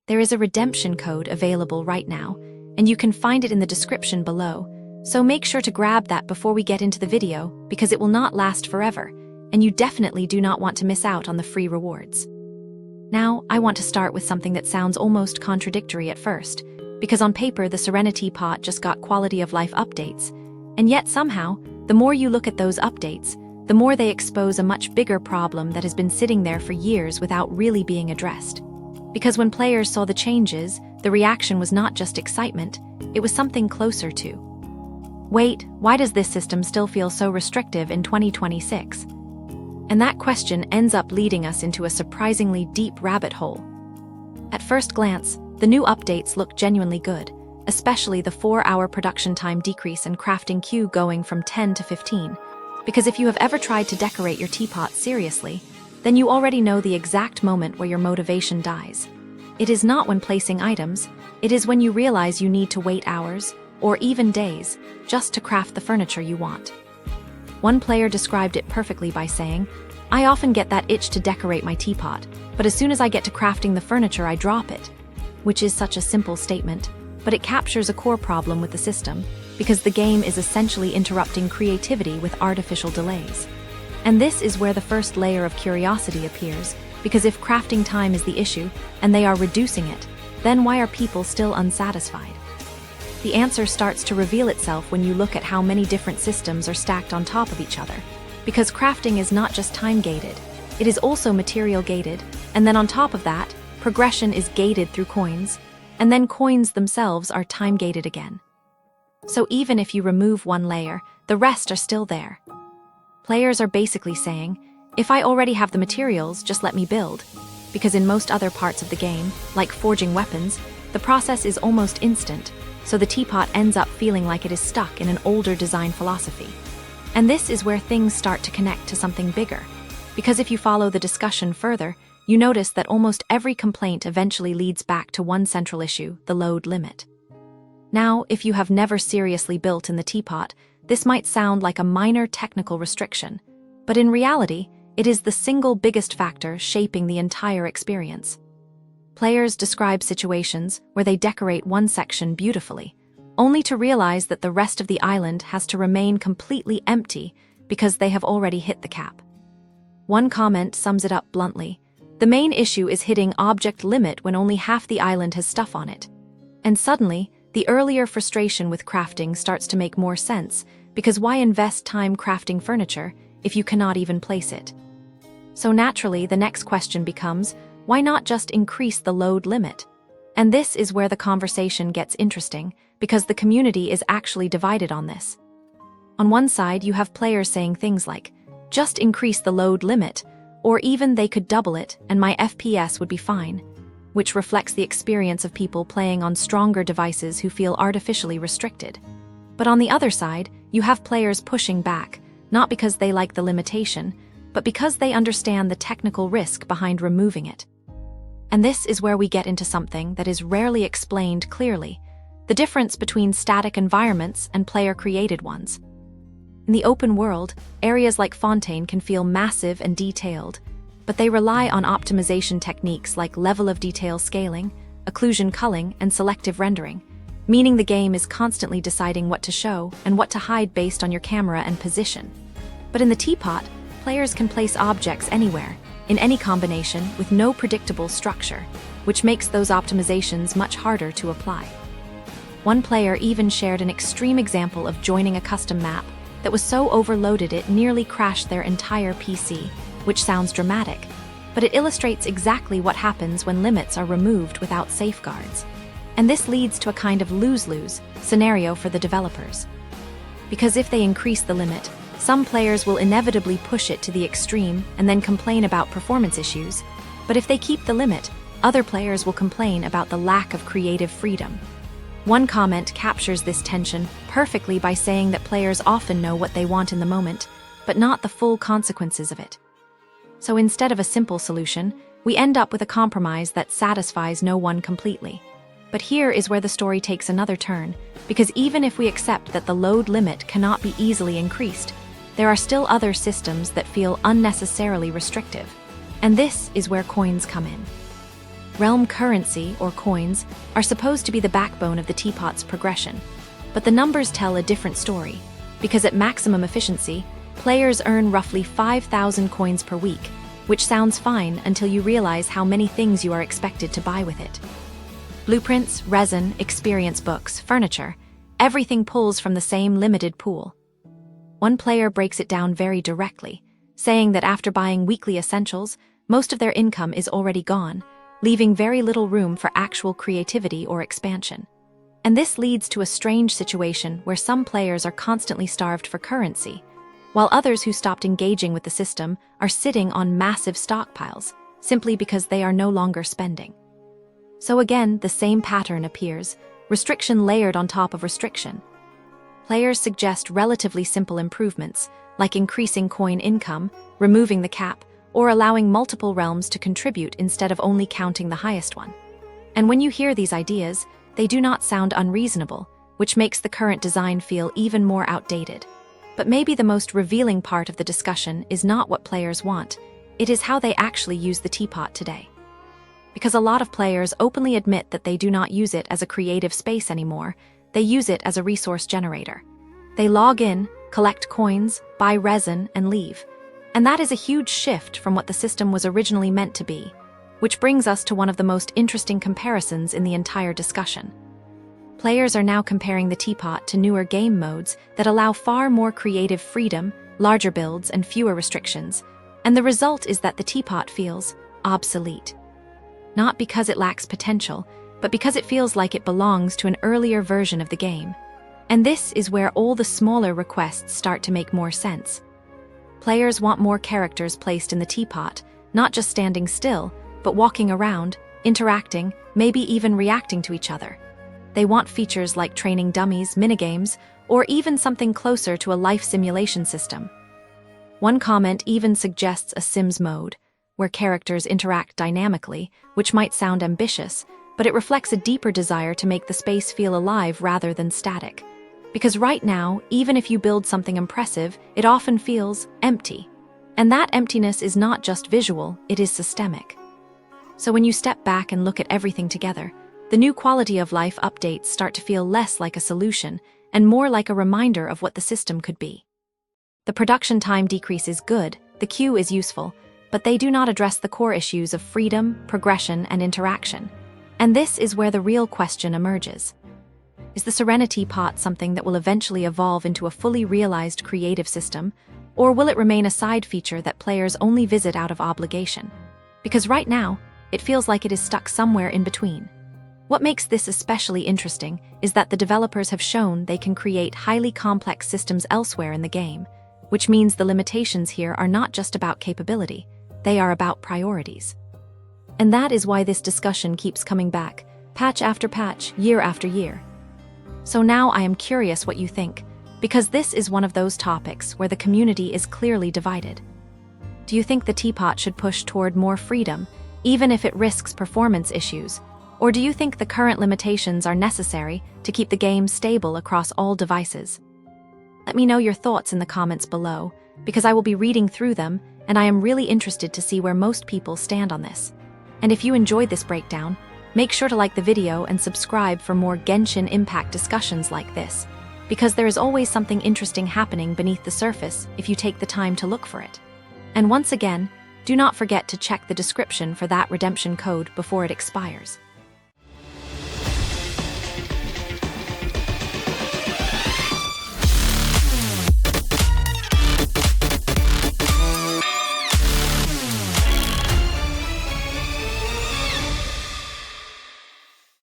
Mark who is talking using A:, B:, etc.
A: There is a redemption code available right now, and you can find it in the description below, so make sure to grab that before we get into the video because it will not last forever, and you definitely do not want to miss out on the free rewards. Now, I want to start with something that sounds almost contradictory at first, because on paper the Serenitea Pot just got quality of life updates, and yet somehow, the more you look at those updates, the more they expose a much bigger problem that has been sitting there for years without really being addressed. Because when players saw the changes, the reaction was not just excitement, it was something closer to, wait, why does this system still feel so restrictive in 2026? And that question ends up leading us into a surprisingly deep rabbit hole. At first glance, the new updates look genuinely good, especially the 4-hour production time decrease and crafting queue going from 10 to 15. Because if you have ever tried to decorate your teapot seriously, then you already know the exact moment where your motivation dies. It is not when placing items, it is when you realize you need to wait hours, or even days, just to craft the furniture you want. One player described it perfectly by saying, "I often get that itch to decorate my teapot, but as soon as I get to crafting the furniture I drop it." Which is such a simple statement, but it captures a core problem with the system, because the game is essentially interrupting creativity with artificial delays. And this is where the first layer of curiosity appears, because if crafting time is the issue, and they are reducing it, then why are people still unsatisfied? The answer starts to reveal itself when you look at how many different systems are stacked on top of each other, because crafting is not just time-gated, it is also material-gated, and then on top of that, progression is gated through coins, and then coins themselves are time-gated again. So even if you remove one layer, the rest are still there. Players are basically saying, if I already have the materials, just let me build. Because in most other parts of the game, like forging weapons, the process is almost instant, so the teapot ends up feeling like it is stuck in an older design philosophy. And this is where things start to connect to something bigger. Because if you follow the discussion further, you notice that almost every complaint eventually leads back to one central issue, the load limit. Now, if you have never seriously built in the teapot, this might sound like a minor technical restriction, but in reality, it is the single biggest factor shaping the entire experience. Players describe situations where they decorate one section beautifully, only to realize that the rest of the island has to remain completely empty because they have already hit the cap. One comment sums it up bluntly: the main issue is hitting object limit when only half the island has stuff on it. And suddenly, the earlier frustration with crafting starts to make more sense, because why invest time crafting furniture if you cannot even place it? So naturally, the next question becomes, why not just increase the load limit? And this is where the conversation gets interesting, because the community is actually divided on this. On one side, you have players saying things like, just increase the load limit, or even they could double it and my FPS would be fine, which reflects the experience of people playing on stronger devices who feel artificially restricted. But on the other side, you have players pushing back, not because they like the limitation, but because they understand the technical risk behind removing it. And this is where we get into something that is rarely explained clearly: the difference between static environments and player-created ones. In the open world, areas like Fontaine can feel massive and detailed, but they rely on optimization techniques like level of detail scaling, occlusion culling, and selective rendering, meaning the game is constantly deciding what to show and what to hide based on your camera and position. But in the teapot, players can place objects anywhere, in any combination, with no predictable structure, which makes those optimizations much harder to apply. One player even shared an extreme example of joining a custom map that was so overloaded it nearly crashed their entire PC, which sounds dramatic, but it illustrates exactly what happens when limits are removed without safeguards. And this leads to a kind of lose-lose scenario for the developers. Because if they increase the limit, some players will inevitably push it to the extreme and then complain about performance issues, but if they keep the limit, other players will complain about the lack of creative freedom. One comment captures this tension perfectly by saying that players often know what they want in the moment, but not the full consequences of it. So instead of a simple solution, we end up with a compromise that satisfies no one completely. But here is where the story takes another turn, because even if we accept that the load limit cannot be easily increased, there are still other systems that feel unnecessarily restrictive. And this is where coins come in. Realm currency, or coins, are supposed to be the backbone of the Teapot's progression. But the numbers tell a different story, because at maximum efficiency, players earn roughly 5,000 coins per week, which sounds fine until you realize how many things you are expected to buy with it. Blueprints, resin, experience books, furniture, everything pulls from the same limited pool. One player breaks it down very directly, saying that after buying weekly essentials, most of their income is already gone, leaving very little room for actual creativity or expansion. And this leads to a strange situation where some players are constantly starved for currency, while others who stopped engaging with the system are sitting on massive stockpiles, simply because they are no longer spending. So again, the same pattern appears, restriction layered on top of restriction. Players suggest relatively simple improvements, like increasing coin income, removing the cap, or allowing multiple realms to contribute instead of only counting the highest one. And when you hear these ideas, they do not sound unreasonable, which makes the current design feel even more outdated. But maybe the most revealing part of the discussion is not what players want, it is how they actually use the Teapot today. Because a lot of players openly admit that they do not use it as a creative space anymore, they use it as a resource generator. They log in, collect coins, buy resin, and leave. And that is a huge shift from what the system was originally meant to be, which brings us to one of the most interesting comparisons in the entire discussion. Players are now comparing the Teapot to newer game modes that allow far more creative freedom, larger builds, and fewer restrictions, and the result is that the Teapot feels obsolete. Not because it lacks potential, but because it feels like it belongs to an earlier version of the game. And this is where all the smaller requests start to make more sense. Players want more characters placed in the Teapot, not just standing still, but walking around, interacting, maybe even reacting to each other. They want features like training dummies, minigames, or even something closer to a life simulation system. One comment even suggests a Sims mode, where characters interact dynamically, which might sound ambitious, but it reflects a deeper desire to make the space feel alive rather than static. Because right now, even if you build something impressive, it often feels empty. And that emptiness is not just visual, it is systemic. So when you step back and look at everything together, the new quality of life updates start to feel less like a solution and more like a reminder of what the system could be. The production time decrease is good, the queue is useful, but they do not address the core issues of freedom, progression, and interaction. And this is where the real question emerges. Is the Serenitea Pot something that will eventually evolve into a fully realized creative system, or will it remain a side feature that players only visit out of obligation? Because right now, it feels like it is stuck somewhere in between. What makes this especially interesting is that the developers have shown they can create highly complex systems elsewhere in the game, which means the limitations here are not just about capability, they are about priorities. And that is why this discussion keeps coming back, patch after patch, year after year. So now I am curious what you think, because this is one of those topics where the community is clearly divided. Do you think the Teapot should push toward more freedom, even if it risks performance issues? Or do you think the current limitations are necessary to keep the game stable across all devices? Let me know your thoughts in the comments below, because I will be reading through them, and I am really interested to see where most people stand on this. And if you enjoyed this breakdown, make sure to like the video and subscribe for more Genshin Impact discussions like this, because there is always something interesting happening beneath the surface if you take the time to look for it. And once again, do not forget to check the description for that redemption code before it expires.